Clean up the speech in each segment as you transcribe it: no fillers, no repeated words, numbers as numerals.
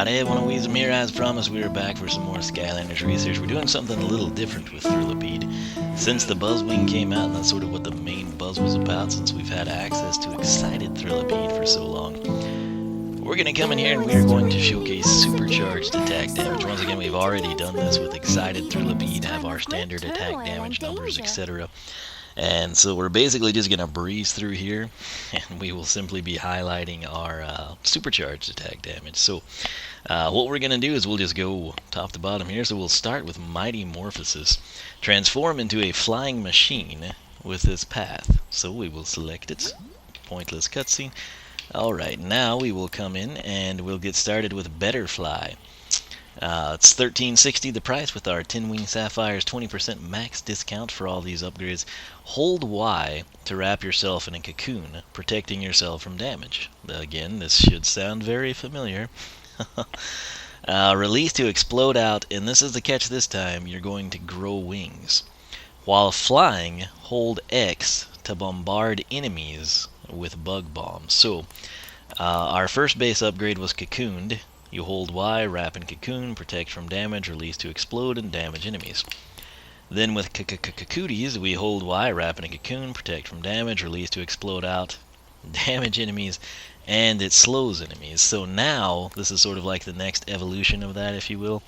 Alright, everyone, Wiisdom here. As promised, we are back for some more Skylanders research. We're doing something a little different with Thrillipede. Since the Buzzwing came out, and that's sort of what the main buzz was about, since we've had access to Excited Thrillipede for so long, we're going to come in here and we are going to showcase Supercharged Attack Damage. Once again, we've already done this with Excited Thrillipede, have our standard attack damage numbers, etc. And so we're basically just going to breeze through here, and we will simply be highlighting our Supercharged Attack Damage. So what we're going to do is we'll just go top to bottom here. So we'll start with Mighty-morphosis. Transform into a flying machine with this path. So we will select it. Pointless cutscene. Alright, now we will come in and we'll get started with Better Fly. It's $13.60 the price with our 10 Wing Sapphires, 20% max discount for all these upgrades. Hold Y to wrap yourself in a cocoon, protecting yourself from damage. Again, this should sound very familiar. Release to explode out, and this is the catch this time, you're going to grow wings. While flying, hold X to bombard enemies with bug bombs. So, our first base upgrade was cocooned. You hold Y, wrap in cocoon, protect from damage, release to explode, and damage enemies. Then with cooties, we hold Y, wrap in a cocoon, protect from damage, release to explode out, damage enemies, and it slows enemies. So now, this is sort of like the next evolution of that, if you will.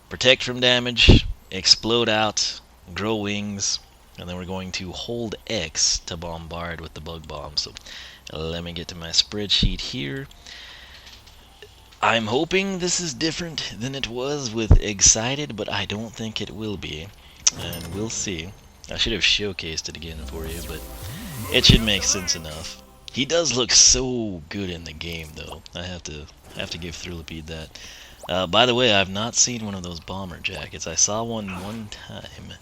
Protect from damage, explode out, grow wings, and then we're going to hold X to bombard with the bug bomb. So let me get to my spreadsheet here. I'm hoping this is different than it was with Excited, but I don't think it will be. And we'll see. I should have showcased it again for you, but it should make sense enough. He does look so good in the game, though. I have to give Thrillipede that. By the way, I've not seen one of those bomber jackets. I saw one time.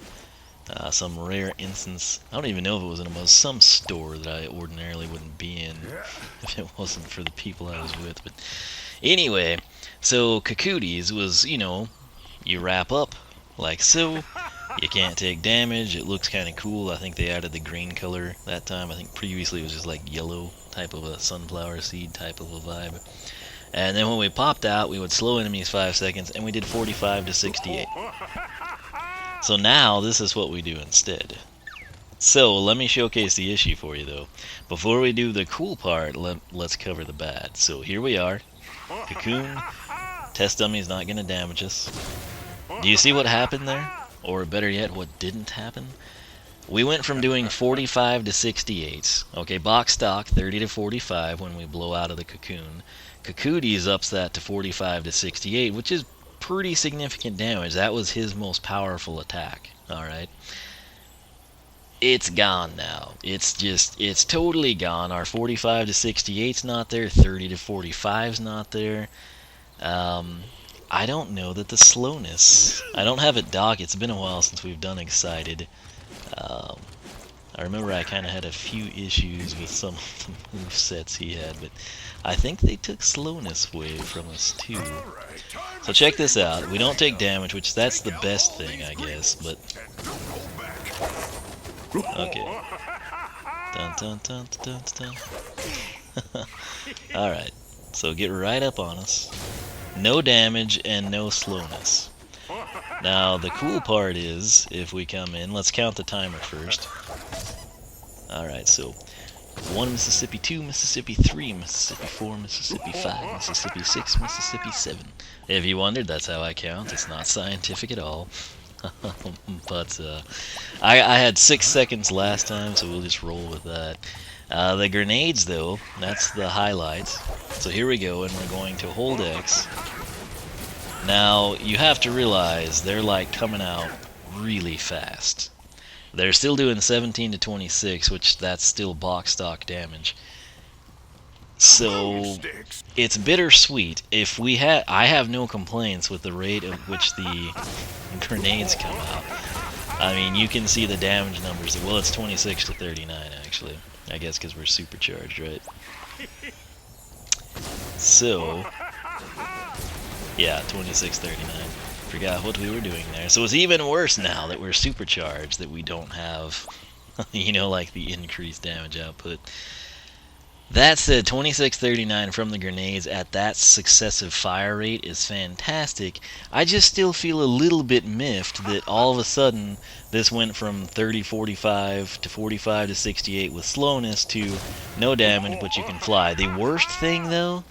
Some rare instance. I don't even know if it was in some store that I ordinarily wouldn't be in if it wasn't for the people I was with. But anyway, so Cooties was, you wrap up like so. You can't take damage. It looks kind of cool. I think they added the green color that time. I think previously it was just like yellow type of a sunflower seed type of a vibe. And then when we popped out, we would slow enemies 5 seconds, and we did 45 to 68. So now this is what we do instead. So let me showcase the issue for you though. Before we do the cool part, let's cover the bad. So here we are. Cocoon. Test dummy's not going to damage us. Do you see what happened there? Or better yet, what didn't happen? We went from doing 45 to 68. Okay, box stock 30 to 45 when we blow out of the cocoon. Cooties ups that to 45 to 68, which is pretty significant damage. That was his most powerful attack. Alright. It's gone now. It's totally gone. Our 45 to 68's not there. 30 to 45's not there. I don't know that the slowness... I don't have it docked. It's been a while since we've done Excited. I remember I kind of had a few issues with some of the movesets he had, but I think they took slowness away from us too. So check this out. We don't take damage, which that's the best thing, I guess, but... Okay. Dun dun dun dun dun. Alright, so get right up on us. No damage and no slowness. Now, the cool part is, if we come in, let's count the timer first. Alright, so 1 Mississippi, 2 Mississippi, 3 Mississippi, 4 Mississippi, 5 Mississippi, 6 Mississippi, 7. If you wondered, that's how I count. It's not scientific at all. But I had 6 seconds last time, so we'll just roll with that. The grenades, though, that's the highlight. So here we go, and we're going to hold X. Now, you have to realize they're like coming out really fast. They're still doing 17 to 26, which that's still box stock damage. So it's bittersweet. If we I have no complaints with the rate at which the grenades come out. I mean, you can see the damage numbers. Well, it's 26 to 39 actually. I guess because we're supercharged, right? So yeah, 26-39. Forgot what we were doing there. So it's even worse now that we're supercharged, that we don't have, like the increased damage output. That said, 2639 from the grenades at that successive fire rate is fantastic. I just still feel a little bit miffed that all of a sudden this went from 30-45 to 45 to 68 with slowness to no damage but you can fly. The worst thing though,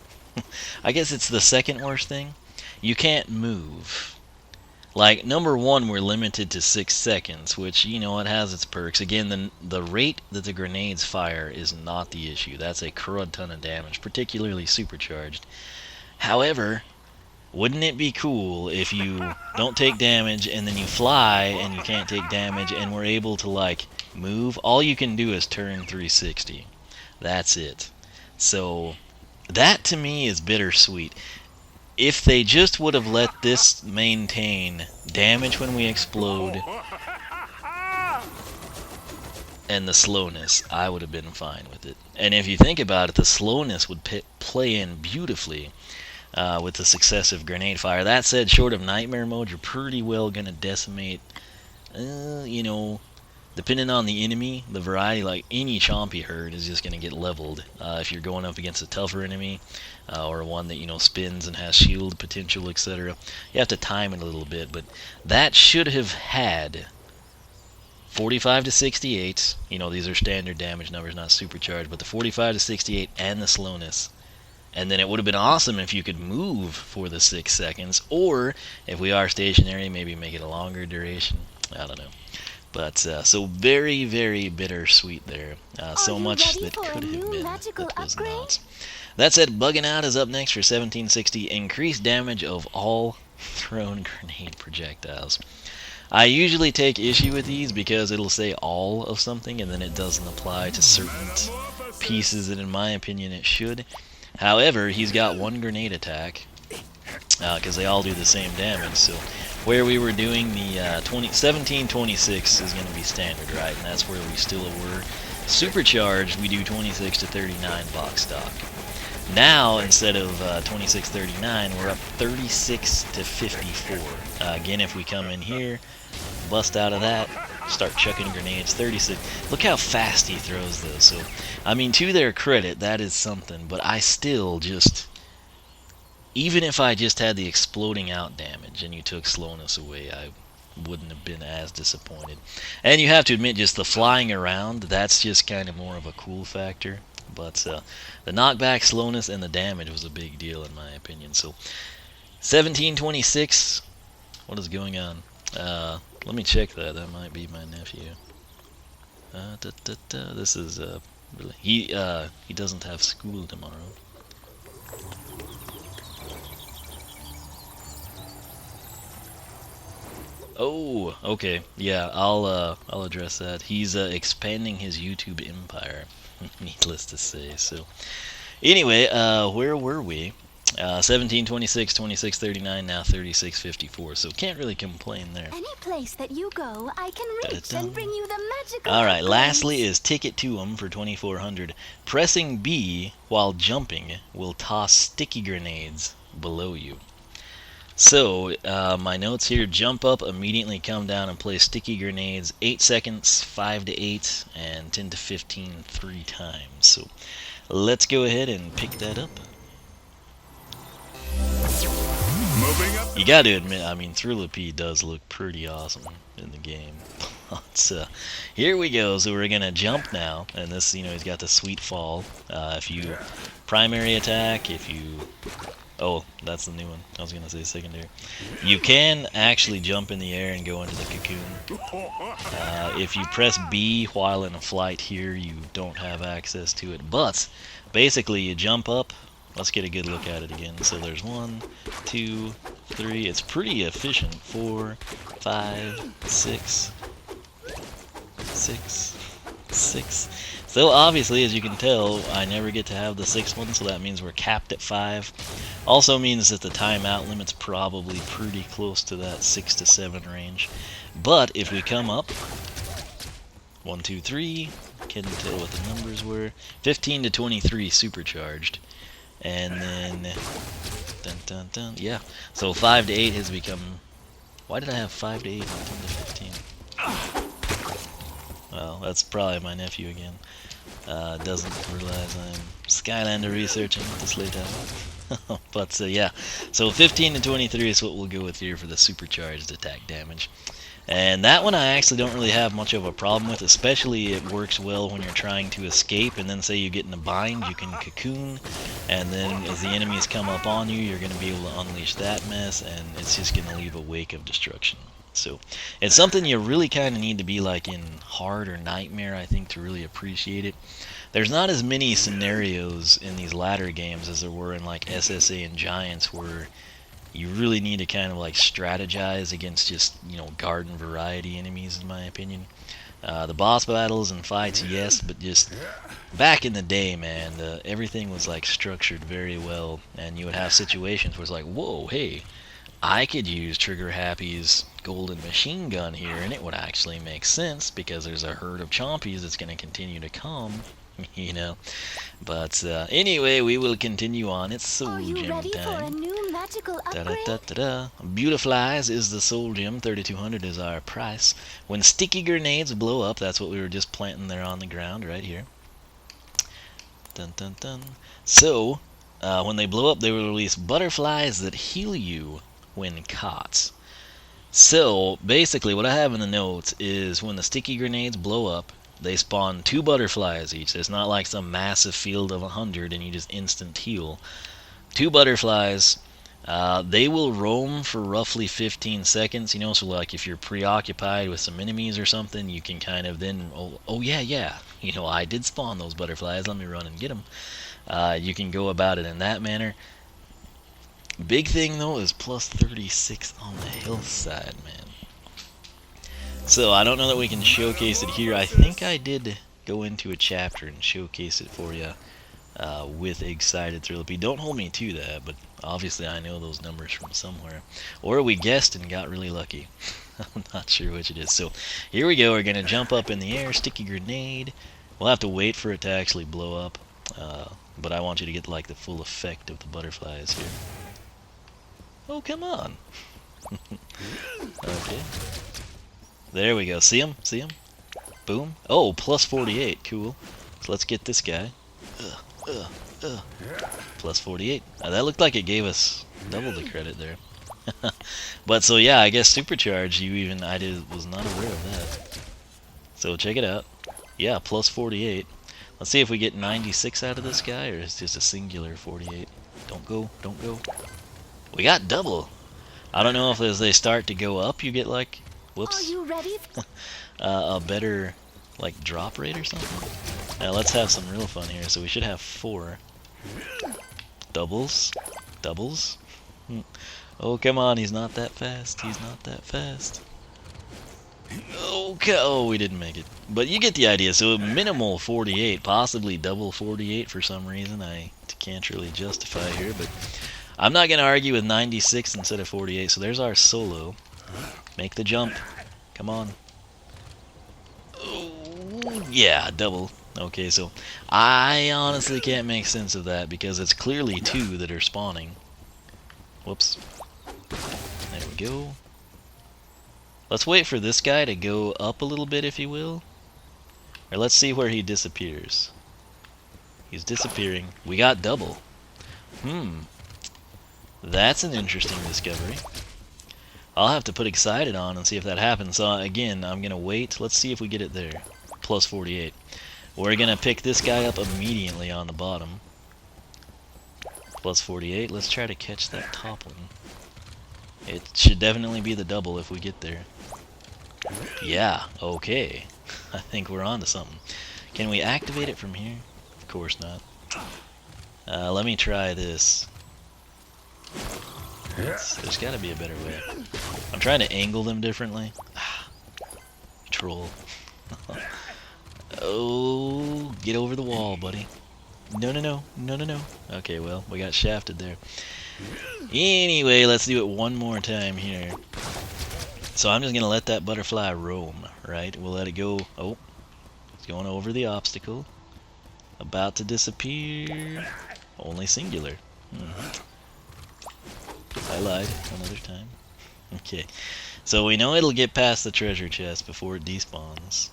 I guess it's the second worst thing, you can't move. Like, number one, we're limited to 6 seconds, which, you know, it has its perks. Again, the rate that the grenades fire is not the issue. That's a crud ton of damage, particularly supercharged. However, wouldn't it be cool if you don't take damage and then you fly and you can't take damage and we're able to, like, move? All you can do is turn 360. That's it. So, that to me is bittersweet. If they just would have let this maintain damage when we explode and the slowness, I would have been fine with it. And if you think about it, the slowness would play in beautifully with the successive grenade fire. That said, short of nightmare mode, you're pretty well going to decimate, you know, depending on the enemy, the variety, like any chompy herd is just going to get leveled. If you're going up against a tougher enemy, or one that, you know, spins and has shield potential, etc. You have to time it a little bit, but that should have had 45 to 68. You know, these are standard damage numbers, not supercharged, but the 45 to 68 and the slowness. And then it would have been awesome if you could move for the 6 seconds, or if we are stationary, maybe make it a longer duration. I don't know. But, so very, very bittersweet there. So much that could have been, that was not. That said, Bugging Out is up next for 1760. Increased damage of all thrown grenade projectiles. I usually take issue with these because it'll say all of something and then it doesn't apply to certain pieces, and in my opinion it should. However, he's got one grenade attack because they all do the same damage. So where we were doing the 1726 is going to be standard, right? And that's where we still were. Supercharged, we do 26 to 39 box stock. Now, instead of 2639, we're up 36 to 54. Again, if we come in here, bust out of that, start chucking grenades, 36. Look how fast he throws those. So, I mean, to their credit, that is something. But I still just, even if I just had the exploding out damage and you took slowness away, I wouldn't have been as disappointed. And you have to admit, just the flying around, that's just kind of more of a cool factor. But the knockback, slowness, and the damage was a big deal in my opinion. So 1726, what is going on? Let me check that. That might be my nephew. This is really, he doesn't have school tomorrow. Oh, okay. Yeah, I'll address that. He's expanding his YouTube empire, needless to say. So, anyway, where were we? 1726, 2639, now 3654. So can't really complain there. Any place that you go, I can reach and bring you the magical. All right. Lastly is Ticket to 'em for 2400. Pressing B while jumping will toss sticky grenades below you. So, my notes here, jump up, immediately come down and place sticky grenades, 8 seconds, 5 to 8, and 10 to 15 3 times. So, let's go ahead and pick that up. You gotta admit, I mean, Thrillipede does look pretty awesome in the game. So, here we go. So we're gonna jump now, and this, you know, he's got the sweet fall. If you primary attack, if you... Oh, that's the new one. I was going to say secondary. You can actually jump in the air and go into the cocoon. If you press B while in a flight here, you don't have access to it. But, basically, you jump up. Let's get a good look at it again. So there's 1, 2, 3. It's pretty efficient. 4, 5, 6, 6, 6. So obviously, as you can tell, I never get to have the 6th one, so that means we're capped at 5. Also means that the timeout limit's probably pretty close to that 6 to 7 range. But if we come up, 1, 2, 3, can't tell what the numbers were, 15 to 23 supercharged. And then, dun dun dun, yeah. So 5 to 8 has become, why did I have 5 to 8 and 10 to 15? Well, that's probably my nephew again. Doesn't realize I'm Skylander researching at this late hour. But yeah, so 15 to 23 is what we'll go with here for the supercharged attack damage. And that one I actually don't really have much of a problem with, especially it works well when you're trying to escape, and then say you get in a bind, you can cocoon, and then as the enemies come up on you, you're going to be able to unleash that mess, and it's just going to leave a wake of destruction. So it's something you really kind of need to be like in Hard or Nightmare, I think, to really appreciate it. There's not as many scenarios in these latter games as there were in like SSA and Giants, where you really need to kind of like strategize against just, you know, garden variety enemies, in my opinion. The boss battles and fights, yes, but just back in the day, man, everything was like structured very well, and you would have situations where it's like, whoa, hey, I could use Trigger Happy's golden machine gun here, and it would actually make sense because there's a herd of chompies that's going to continue to come, you know. But anyway, we will continue on. It's Soul Gem time. Are you ready for a new magical upgrade? Beautiflies is the Soul Gem. 3,200 is our price. When sticky grenades blow up, that's what we were just planting there on the ground right here. Dun dun dun. So, when they blow up, they will release butterflies that heal you when caught. So, basically, what I have in the notes is when the sticky grenades blow up, they spawn 2 butterflies each. It's not like some massive field of 100 and you just instant heal. 2 butterflies. They will roam for roughly 15 seconds, you know, so like if you're preoccupied with some enemies or something, you can kind of then, oh yeah, you know, I did spawn those butterflies, let me run and get them. You can go about it in that manner. Big thing though is plus 36 on the hillside, man. So I don't know that we can showcase it here. I think I did go into a chapter and showcase it for you with Excited Thrillipede. Don't hold me to that, but obviously I know those numbers from somewhere. Or we guessed and got really lucky. I'm not sure which it is. So here we go. We're going to jump up in the air, sticky grenade. We'll have to wait for it to actually blow up. But I want you to get like the full effect of the butterflies here. Oh, come on. Okay. There we go. See him? See him? Boom. Oh, plus 48. Cool. So let's get this guy. Plus 48. That looked like it gave us double the credit there. But so yeah, I guess Supercharged, was not aware of that. So check it out. Yeah, plus 48. Let's see if we get 96 out of this guy, or it's just a singular 48. Don't go. Don't go. We got double. I don't know if as they start to go up, you get like... Whoops. Are you ready? A better, like, drop rate or something. Now let's have some real fun here. So we should have 4 doubles. Doubles. Oh, come on! He's not that fast. He's not that fast. Okay. Oh, we didn't make it. But you get the idea. So minimal 48, possibly double 48 for some reason. I can't really justify here, but I'm not gonna argue with 96 instead of 48. So there's our solo. Make the jump. Come on. Oh, yeah, double. Okay, so I honestly can't make sense of that because it's clearly 2 that are spawning. Whoops. There we go. Let's wait for this guy to go up a little bit, if you will. Or let's see where he disappears. He's disappearing. We got double. That's an interesting discovery. I'll have to put Excited on and see if that happens. So again, I'm going to wait. Let's see if we get it there. Plus 48. We're going to pick this guy up immediately on the bottom. Plus 48. Let's try to catch that top one. It should definitely be the double if we get there. Yeah, okay. I think we're on to something. Can we activate it from here? Of course not. Let me try this. There's got to be a better way. I'm trying to angle them differently. Troll. Oh, get over the wall, buddy. No, no, no. No, no, no. Okay, well, we got shafted there. Anyway, let's do it one more time here. So I'm just going to let that butterfly roam, right? We'll let it go. Oh, it's going over the obstacle. About to disappear. Only singular. I lied another time. Okay, so we know it'll get past the treasure chest before it despawns.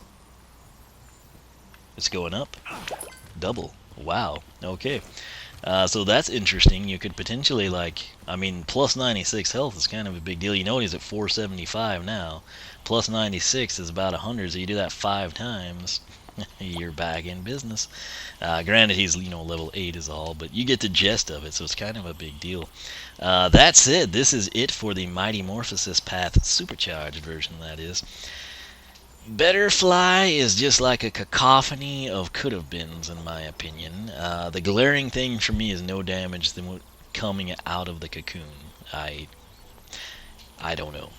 It's going up. Double. Wow. Okay. So that's interesting. You could potentially, like, I mean, plus 96 health is kind of a big deal. You know he's at 475 now. Plus 96 is about 100, so you do that 5 times, you're back in business. Granted, he's, level 8 is all, but you get the gist of it, so it's kind of a big deal. That said, this is it for the Mighty-morphosis Path Supercharged version, that is. Betterfly is just like a cacophony of could-have-beens, in my opinion. The glaring thing for me is no damage coming out of the cocoon. I don't know.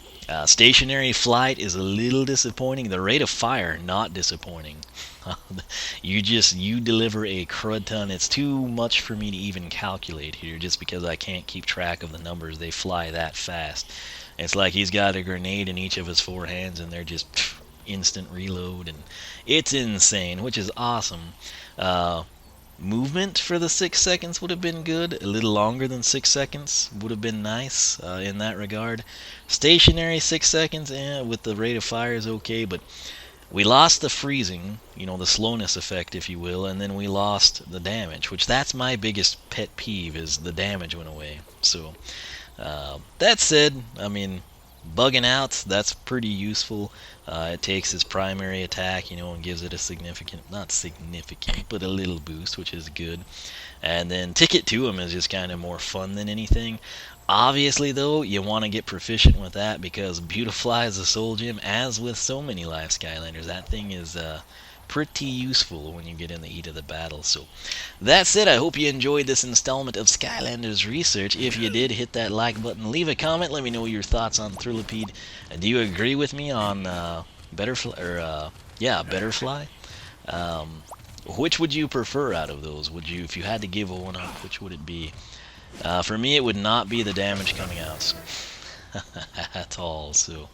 Stationary flight is a little disappointing. The rate of fire, not disappointing. You deliver a crud ton. It's too much for me to even calculate here, just because I can't keep track of the numbers. They fly that fast. It's like he's got a grenade in each of his 4 hands, and they're just instant reload, and it's insane, which is awesome. Movement for the 6 seconds would have been good. A little longer than 6 seconds would have been nice in that regard. Stationary 6 seconds, with the rate of fire is okay, but we lost the freezing, the slowness effect, if you will, and then we lost the damage, which that's my biggest pet peeve, is the damage went away. So, that said, I mean, bugging out, that's pretty useful. It takes his primary attack, and gives it a significant, not significant, but a little boost, which is good. And then Ticket to him is just kind of more fun than anything. Obviously, though, you want to get proficient with that, because Beautifly is a soul gem, as with so many live Skylanders. That thing is pretty useful when you get in the heat of the battle. So that's it. I hope you enjoyed this installment of Skylanders Research. If you did, hit that like button, leave a comment, let me know your thoughts on Thrillipede. Do you agree with me on Betterfly? Which would you prefer out of those? Would you, if you had to give one up, which would it be? For me, it would not be the damage coming out at all. So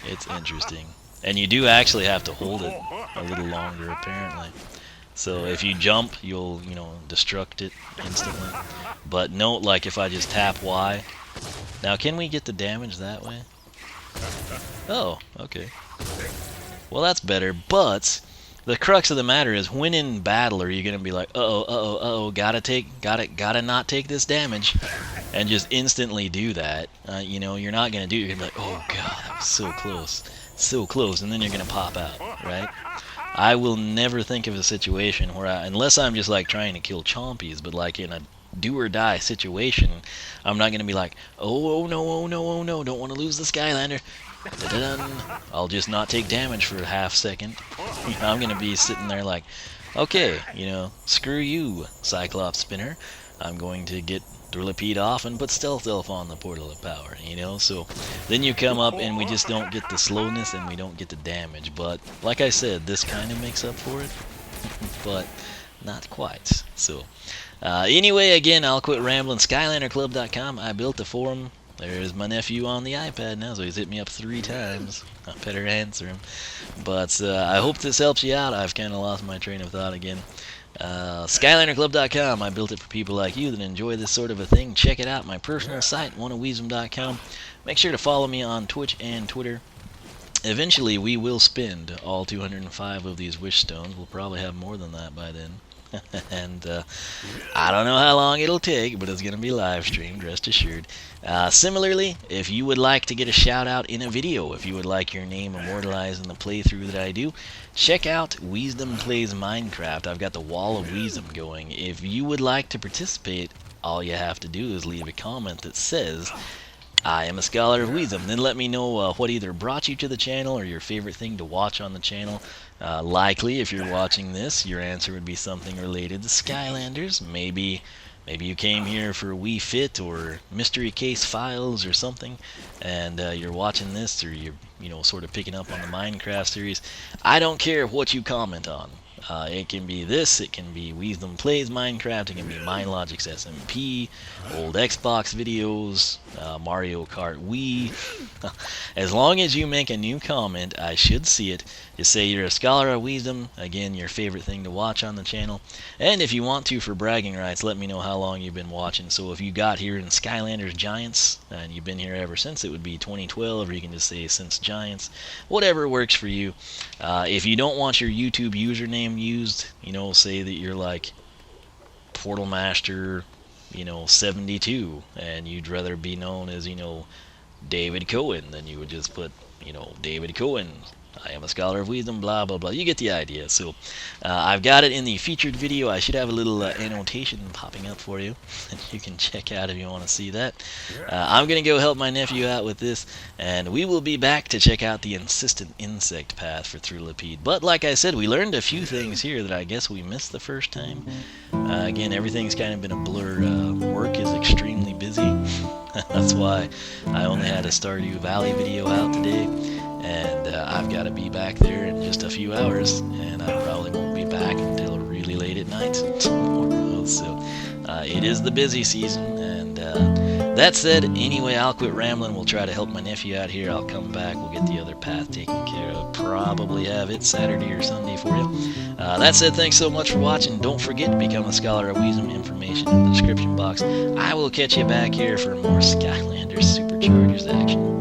it's interesting. And you do actually have to hold it a little longer, apparently. So if you jump, you'll, destruct it instantly. But note, like, if I just tap Y. Now, can we get the damage that way? Oh, okay. Well, that's better, but the crux of the matter is, when in battle are you going to be like, gotta not take this damage, and just instantly do that? You're not going to do it. You're going to be like, oh god, that was so close. So close, and then you're going to pop out, right? I will never think of a situation where unless I'm just like trying to kill chompies, but like in a do or die situation, I'm not going to be like, oh no, don't want to lose the Skylander. Da-da-dun. I'll just not take damage for a half second. I'm going to be sitting there like, okay, screw you, Cyclops Spinner. I'm going to get Thrillipede off and put Stealth Elf on the Portal of Power, So then you come up and we just don't get the slowness and we don't get the damage. But like I said, this kind of makes up for it, but not quite. So anyway, again, I'll quit rambling. SkylanderClub.com. I built the forum. There's my nephew on the iPad now, so he's hit me up 3 times. I better answer him. But I hope this helps you out. I've kind of lost my train of thought again. SkylanderClub.com. I built it for people like you that enjoy this sort of a thing. Check it out. My personal site, oneofwisdom.com. Make sure to follow me on Twitch and Twitter. Eventually, we will spend all 205 of these wish stones. We'll probably have more than that by then. And I don't know how long it'll take, but it's going to be live streamed, rest assured. Similarly, if you would like to get a shout out in a video, if you would like your name immortalized in the playthrough that I do, check out Wiisdom Plays Minecraft. I've got the Wall of Wiisdom going. If you would like to participate, all you have to do is leave a comment that says, I am a Scholar of Wiisdom. Then let me know what either brought you to the channel or your favorite thing to watch on the channel. Likely, if you're watching this, your answer would be something related to Skylanders. Maybe you came here for Wii Fit or Mystery Case Files or something, and you're watching this, or you're sort of picking up on the Minecraft series. I don't care what you comment on. It can be this, it can be Wiisdom Plays Minecraft, it can be MindLogic's SMP, old Xbox videos, Mario Kart Wii. As long as you make a new comment, I should see it. Just say you're a Scholar of Wiisdom, again, your favorite thing to watch on the channel. And if you want to, for bragging rights, let me know how long you've been watching. So if you got here in Skylanders Giants, and you've been here ever since, it would be 2012, or you can just say since Giants. Whatever works for you. If you don't want your YouTube username used, say that you're like Portal Master, 72, and you'd rather be known as, David Cohen, then you would just put, David Cohen. I am a Scholar of Wiisdom, blah, blah, blah. You get the idea. So I've got it in the featured video. I should have a little annotation popping up for you that you can check out if you want to see that. I'm going to go help my nephew out with this, and we will be back to check out the insistent insect path for Thrillipede. But like I said, we learned a few things here that I guess we missed the first time. Again, everything's kind of been a blur. Work is extremely busy. That's why I only had a Stardew Valley video out today. And I've got to be back there in just a few hours, and I probably won't be back until really late at night tomorrow. So it is the busy season, and that said, anyway, I'll quit rambling. We'll try to help my nephew out here. I'll come back. We'll get the other path taken care of. Probably have it Saturday or Sunday for you. That said, thanks so much for watching. Don't forget to become a Scholar of Wiisdom. Information in the description box. I will catch you back here for more Skylanders SuperChargers action.